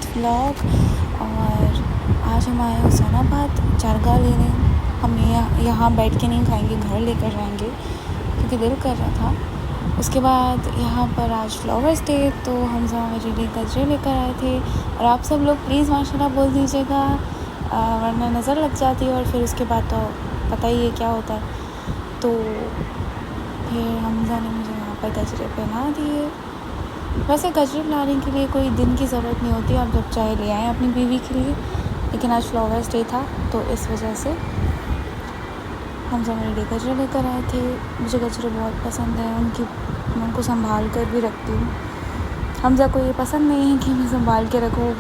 Vlog. और आज हम आए हुसैनाबाद चरगा लेने। हम यहाँ बैठ के नहीं खाएंगे, घर लेकर जाएंगे क्योंकि दिल कर रहा था। उसके बाद यहाँ पर आज फ्लावर्स डे, तो हम सब मेरे लिए गजरे लेकर आए थे। और आप सब लोग प्लीज़ माशाल्लाह बोल दीजिएगा, वरना नज़र लग जाती है और फिर उसके बाद तो पता ही है क्या होता है। तो फिर हमज़ा ने मुझे यहाँ पर गजरे पहना दिए। वैसे गजरे लाने के लिए कोई दिन की ज़रूरत नहीं होती, आप जब चाहे ले आएँ अपनी बीवी के लिए, लेकिन आज फ्लावर्स डे था तो इस वजह से हम सब मेरे लिए गजरे लेकर आए थे। मुझे गजरे बहुत पसंद है, मैं उनको संभाल कर भी रखती हूँ। हमज़ा को ये पसंद नहीं है कि मैं संभाल के रखूँ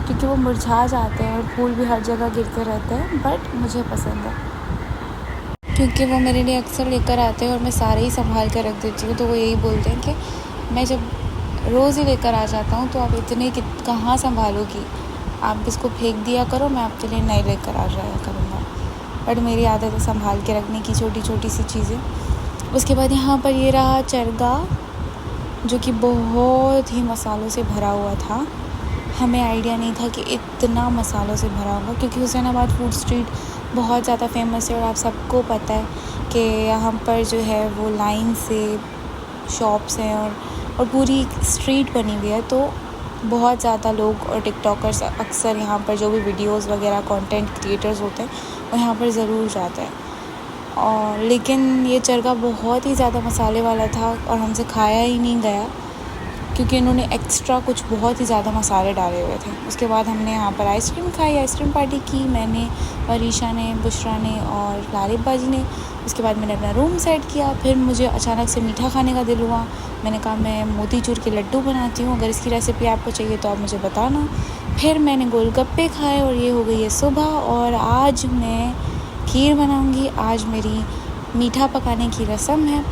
क्योंकि वो मुरझा जाते हैं और फूल भी हर जगह गिरते रहते हैं, बट मुझे पसंद है क्योंकि वो मेरे लिए अक्सर लेकर आते हैं और मैं सारे ही संभाल कर रख देती हूँ। तो वो यही बोलते हैं कि मैं जब रोज़ ही लेकर आ जाता हूँ तो आप इतने कहाँ संभालोगी, आप इसको फेंक दिया करो, मैं आपके लिए नए लेकर आ जाया करूँगा। बट मेरी आदत है संभाल के रखने की छोटी छोटी सी चीज़ें। उसके बाद यहाँ पर ये रहा चरगा, जो कि बहुत ही मसालों से भरा हुआ था। हमें आइडिया नहीं था कि इतना मसालों से भरा होगा क्योंकि हुसैनाबाद फूड स्ट्रीट बहुत ज़्यादा फेमस है और आप सबको पता है कि यहाँ पर जो है वो लाइन से शॉप्स हैं और पूरी स्ट्रीट बनी हुई है। तो बहुत ज़्यादा लोग और टिकटॉकर्स अक्सर यहाँ पर जो भी वीडियोस वगैरह कंटेंट क्रिएटर्स होते हैं वो यहाँ पर ज़रूर जाते हैं। और लेकिन ये चरगा बहुत ही ज़्यादा मसाले वाला था और हमसे खाया ही नहीं गया क्योंकि इन्होंने एक्स्ट्रा कुछ बहुत ही ज़्यादा मसाले डाले हुए थे। उसके बाद हमने यहाँ पर आइसक्रीम खाई, आइसक्रीम पार्टी की मैंने और ईशा ने, बुशरा ने और लारिब बाजी ने। उसके बाद मैंने अपना रूम सेट किया। फिर मुझे अचानक से मीठा खाने का दिल हुआ। मैंने कहा मैं मोतीचूर के लड्डू बनाती हूँ, अगर इसकी रेसिपी आपको चाहिए तो आप मुझे बताना। फिर मैंने गोलगप्पे खाए और ये हो गई है सुबह। और आज मैं खीर बनाऊँगी। आज मेरी मीठा पकाने की रस्म है।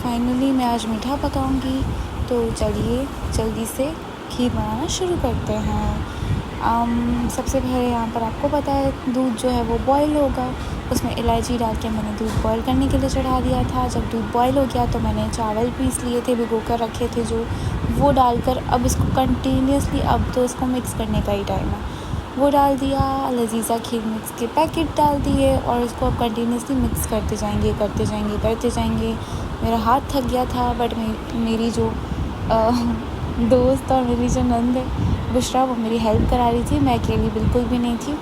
फाइनली मैं आज मीठा पकाऊंगी, तो चलिए जल्दी से खीर बनाना शुरू करते हैं। सबसे पहले यहाँ पर आपको पता है दूध जो है वो बॉईल होगा, उसमें इलायची डाल के मैंने दूध बॉईल करने के लिए चढ़ा दिया था। जब दूध बॉईल हो गया तो मैंने चावल पीस लिए थे, भिगो कर रखे थे जो, वो डालकर अब इसको कंटिन्यूसली, अब तो इसको मिक्स करने का ही टाइम है, वो डाल दिया। लजीज़ा खीर मिक्स के पैकेट डाल दिए और इसको अब कंटिन्यूसली मिक्स करते जाएंगे। मेरा हाथ थक गया था, बट मेरी जो दोस्त और मेरी जो नंद है बुशरा, वो मेरी हेल्प करा रही थी। मैं अकेली बिल्कुल भी नहीं थी,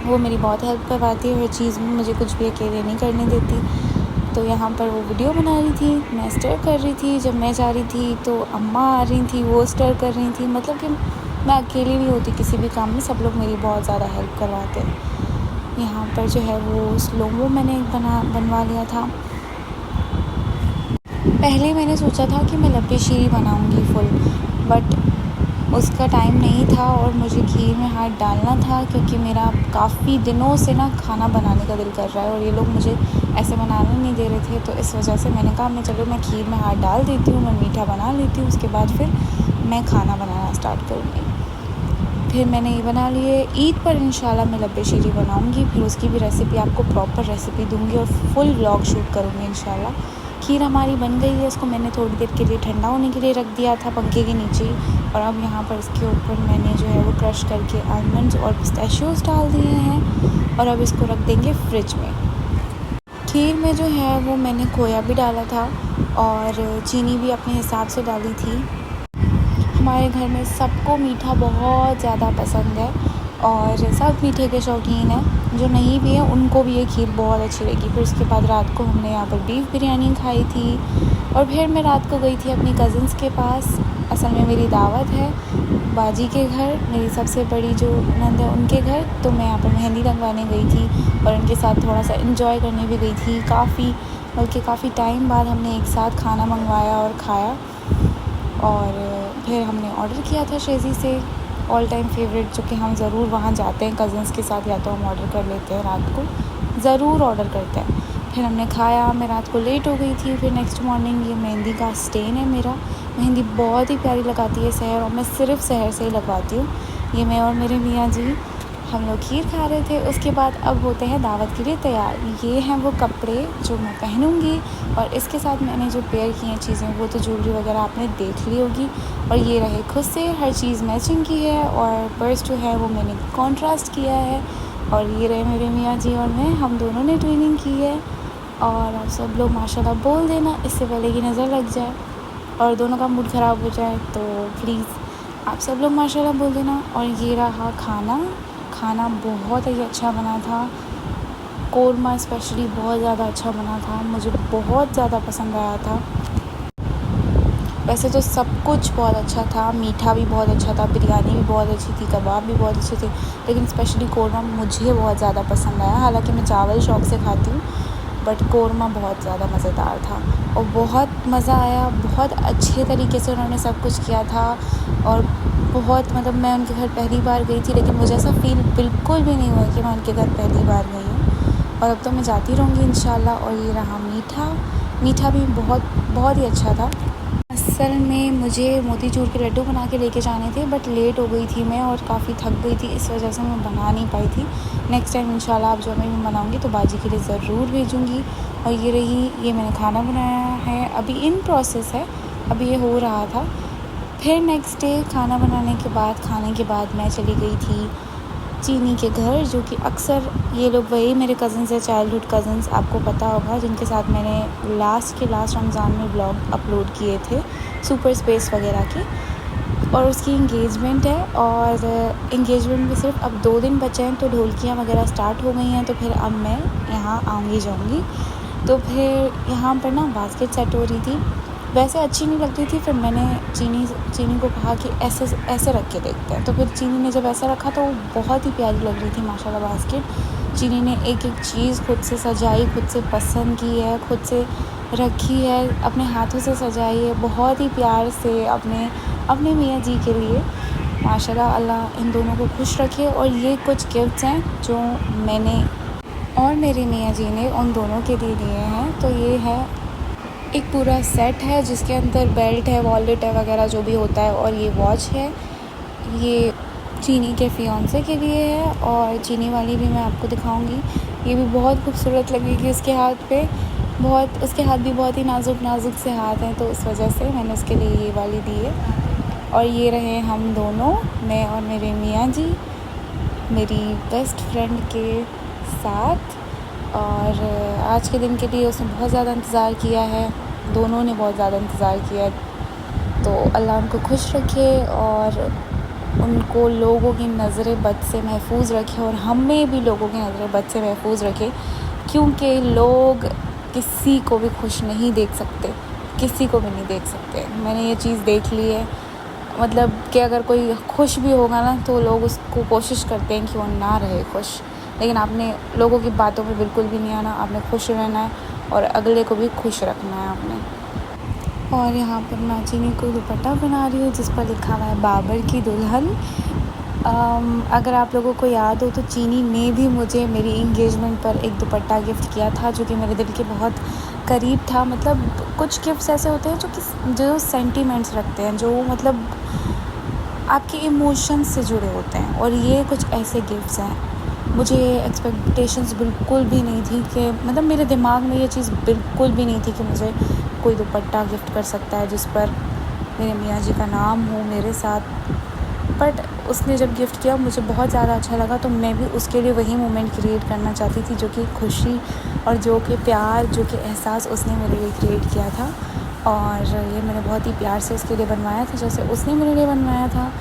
वो मेरी बहुत हेल्प करवाती है हर चीज़ में, मुझे कुछ भी अकेले नहीं करने देती। तो यहाँ पर वो वीडियो बना रही थी, मैं स्टर कर रही थी। जब मैं जा रही थी तो अम्मा आ रही थी, वो स्टर कर रही थी। मतलब कि मैं अकेली नहीं होती किसी भी काम में, सब लोग मेरी बहुत ज़्यादा हेल्प करवाते हैं। यहाँ पर जो है वो स्लोमो मैंने बनवा लिया था। पहले मैंने सोचा था कि मैं लपे शीरी बनाऊंगी फुल, बट उसका टाइम नहीं था और मुझे खीर में हाथ डालना था क्योंकि मेरा काफ़ी दिनों से ना खाना बनाने का दिल कर रहा है और ये लोग मुझे ऐसे बनाने नहीं दे रहे थे। तो इस वजह से मैंने कहा मैं खीर में हाथ डाल देती हूँ, मैं मीठा बना लेती हूँ, उसके बाद फिर मैं खाना बनाना स्टार्ट करूँगी। फिर मैंने ये बना लिए। ईद पर इंशाल्लाह मैं लब्बे शीरी बनाऊंगी, फिर उसकी भी रेसिपी आपको प्रॉपर रेसिपी दूंगी और फुल व्लॉग शूट करूँगी इंशाल्लाह। खीर हमारी बन गई है, इसको मैंने थोड़ी देर के लिए ठंडा होने के लिए रख दिया था पंखे के नीचे। और अब यहाँ पर इसके ऊपर मैंने जो है वो क्रश करके आलमंड्स और पिस्ताशियोस डाल दिए हैं और अब इसको रख देंगे फ्रिज में। खीर में जो है वो मैंने खोया भी डाला था और चीनी भी अपने हिसाब से डाली थी। हमारे घर में सबको मीठा बहुत ज़्यादा पसंद है और सब मीठे के शौकीन हैं, जो नहीं भी हैं उनको भी ये खीर बहुत अच्छी लगी। फिर उसके बाद रात को हमने यहाँ पर बीफ बिरयानी खाई थी और फिर मैं रात को गई थी अपनी कज़न्स के पास। असल में मेरी दावत है बाजी के घर, मेरी सबसे बड़ी जो नंद है उनके घर, तो मैं यहाँ पर मेहंदी लगवाने गई थी और उनके साथ थोड़ा सा एंजॉय करने भी गई थी। काफ़ी टाइम बाद हमने एक साथ खाना मंगवाया और खाया। और फिर हमने ऑर्डर किया था शेज़ी से, ऑल टाइम फेवरेट, जो कि हम ज़रूर वहाँ जाते हैं कज़न्स के साथ, या तो हम ऑर्डर कर लेते हैं, रात को ज़रूर ऑर्डर करते हैं। फिर हमने खाया, मैं रात को लेट हो गई थी। फिर नेक्स्ट मॉर्निंग ये मेहंदी का स्टेन है मेरा, मेहंदी बहुत ही प्यारी लगाती है सहर, और मैं सिर्फ सहर से ही लगवाती हूँ। ये मैं और मेरे मियाँ जी हम लोग खीर खा रहे थे। उसके बाद अब होते हैं दावत के लिए तैयार। ये हैं वो कपड़े जो मैं पहनूंगी और इसके साथ मैंने जो पेयर की हैं चीज़ें वो तो ज्वेलरी वगैरह आपने देख ली होगी। और ये रहे खुद से हर चीज़ मैचिंग की है और पर्स जो है वो मैंने कॉन्ट्रास्ट किया है। और ये रहे मेरे मियाँ जी और मैं, हम दोनों ने ट्विनिंग की है। और आप सब लोग माशाल्लाह बोल देना इससे पहले कि नज़र लग जाए और दोनों का मूड ख़राब हो जाए, तो प्लीज़ आप सब लोग माशाल्लाह बोल देना। और ये रहा खाना बहुत ही अच्छा बना था। कोरमा स्पेशली बहुत ज़्यादा अच्छा बना था, मुझे बहुत ज़्यादा पसंद आया था। वैसे तो सब कुछ बहुत अच्छा था, मीठा भी बहुत अच्छा था, बिरयानी भी बहुत अच्छी थी, कबाब भी बहुत अच्छे थे, लेकिन स्पेशली कोरमा मुझे बहुत ज़्यादा पसंद आया। हालांकि मैं चावल शौक़ से खाती हूँ, बट कोरमा बहुत ज़्यादा मज़ेदार था और बहुत मज़ा आया। बहुत अच्छे तरीके से उन्होंने सब कुछ किया था और बहुत मतलब मैं उनके घर पहली बार गई थी, लेकिन मुझे ऐसा फ़ील बिल्कुल भी नहीं हुआ कि मैं उनके घर पहली बार गई हूँ। और अब तो मैं जाती रहूँगी इंशाल्लाह। और ये रहा मीठा भी बहुत ही अच्छा था। असल में मुझे मोतीचूर के लड्डू बना के लेके जाने थे, बट लेट हो गई थी मैं और काफ़ी थक गई थी, इस वजह से मैं बना नहीं पाई थी। नेक्स्ट टाइम इंशाल्लाह आप जब मैं बनाऊँगी तो बाजी के लिए ज़रूर भेजूँगी। और ये मैंने खाना बनाया है, अभी इन प्रोसेस है, अभी ये हो रहा था। फिर नेक्स्ट डे खाने के बाद मैं चली गई थी चीनी के घर, जो कि अक्सर ये लोग वही मेरे कज़न्स हैं, चाइल्डहुड कज़न्स, आपको पता होगा, जिनके साथ मैंने लास्ट रमज़ान में ब्लॉग अपलोड किए थे सुपर स्पेस वगैरह के। और उसकी इंगेजमेंट है और इंगेजमेंट में सिर्फ अब 2 दिन बचे हैं, तो ढोलकियाँ वगैरह स्टार्ट हो गई हैं। तो फिर अब मैं यहाँ जाऊँगी। तो फिर यहाँ पर ना बास्केट सेट हो रही थी, वैसे अच्छी नहीं लगती थी। फिर मैंने चीनी को कहा कि ऐसे रख के देखते हैं। तो फिर चीनी ने जब ऐसा रखा तो वो बहुत ही प्यारी लग रही थी माशाल्लाह बास्केट। चीनी ने एक चीज़ खुद से सजाई, खुद से पसंद की है, खुद से रखी है, अपने हाथों से सजाई है, बहुत ही प्यार से अपने मियाँ जी के लिए। माशाल्लाह, अल्लाह इन दोनों को खुश रखे। और ये कुछ गिफ्ट्स हैं जो मैंने और मेरे मियाँ जी ने उन दोनों के लिए दिए हैं। तो ये है एक पूरा सेट है जिसके अंदर बेल्ट है, वॉलेट है वगैरह जो भी होता है, और ये वॉच है। ये चीनी के फियांसे के लिए है और चीनी वाली भी मैं आपको दिखाऊंगी। ये भी बहुत खूबसूरत लगेगी उसके हाथ पे, उसके हाथ भी बहुत ही नाजुक से हाथ हैं, तो उस वजह से मैंने उसके लिए ये वाली दी है। और ये रहे हम दोनों, मैं और मेरे मियाँ जी, मेरी बेस्ट फ्रेंड के साथ। और आज के दिन के लिए उसने बहुत ज़्यादा इंतज़ार किया है, दोनों ने बहुत ज़्यादा इंतज़ार किया है। तो अल्लाह उनको खुश रखे और उनको लोगों की नज़रें बद से महफूज रखे और हमें भी लोगों की नज़रें बद से महफूज रखे, क्योंकि लोग किसी को भी खुश नहीं देख सकते, किसी को भी नहीं देख सकते। मैंने ये चीज़ देख ली है, मतलब कि अगर कोई खुश भी होगा ना तो लोग उसको कोशिश करते हैं कि वो ना रहे खुश, लेकिन आपने लोगों की बातों पे बिल्कुल भी नहीं आना, आपने खुश रहना है और अगले को भी खुश रखना है आपने। और यहाँ पर मैं चीनी को दुपट्टा बना रही हूँ जिस पर लिखा हुआ है बाबर की दुल्हन। अगर आप लोगों को याद हो तो चीनी ने भी मुझे मेरी इंगेजमेंट पर एक दुपट्टा गिफ्ट किया था, जो कि मेरे दिल के बहुत करीब था। मतलब कुछ गिफ्ट्स ऐसे होते हैं जो सेंटिमेंट्स रखते हैं, जो मतलब आपके इमोशंस से जुड़े होते हैं, और ये कुछ ऐसे गिफ्ट्स हैं। मुझे एक्सपेक्टेशंस बिल्कुल भी नहीं थी कि मतलब मेरे दिमाग में ये चीज़ बिल्कुल भी नहीं थी कि मुझे कोई दुपट्टा गिफ्ट कर सकता है जिस पर मेरे मियाँ जी का नाम हो मेरे साथ। बट उसने जब गिफ्ट किया मुझे बहुत ज़्यादा अच्छा लगा, तो मैं भी उसके लिए वही मोमेंट क्रिएट करना चाहती थी, जो कि खुशी और जो कि प्यार, जो कि एहसास उसने मेरे लिए क्रिएट किया था। और ये मैंने बहुत ही प्यार से उसके लिए बनवाया था, जैसे उसने मेरे लिए बनवाया था।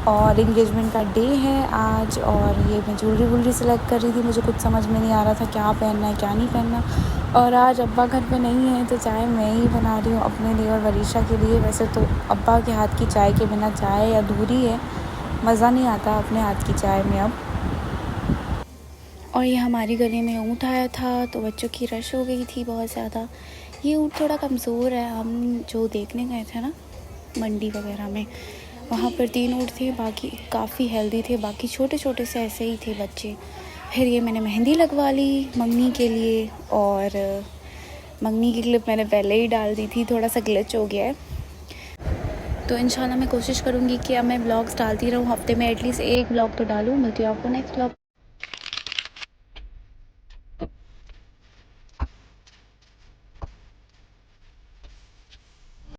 और इंगेजमेंट का डे है आज, और ये मैं ज्वेलरी सेलेक्ट कर रही थी, मुझे कुछ समझ में नहीं आ रहा था क्या पहनना है क्या नहीं पहनना। और आज अब्बा घर पे नहीं है तो चाय मैं ही बना रही हूँ अपने लिए और वरीशा के लिए। वैसे तो अब्बा के हाथ की चाय के बिना चाय अधूरी है, मज़ा नहीं आता अपने हाथ की चाय में अब। और ये हमारी गली में ऊँट आया था तो बच्चों की रश हो गई थी बहुत ज़्यादा। ये ऊँट थोड़ा कमज़ोर है, हम जो देखने गए थे ना मंडी वगैरह में, वहाँ पर 3 ऊँट थे, बाकी काफ़ी हेल्दी थे, बाकी छोटे छोटे से ऐसे ही थे बच्चे। फिर ये मैंने मेहंदी लगवा ली मंगनी के लिए, और मंगनी की क्लिप मैंने पहले ही डाल दी थी, थोड़ा सा ग्लिच हो गया है। तो इंशाल्लाह मैं कोशिश करूँगी कि अब मैं ब्लॉग्स डालती रहूँ, हफ्ते में एटलीस्ट एक ब्लॉग तो डालूँ। मिलती हूँ आपको नेक्स्ट ब्लॉग।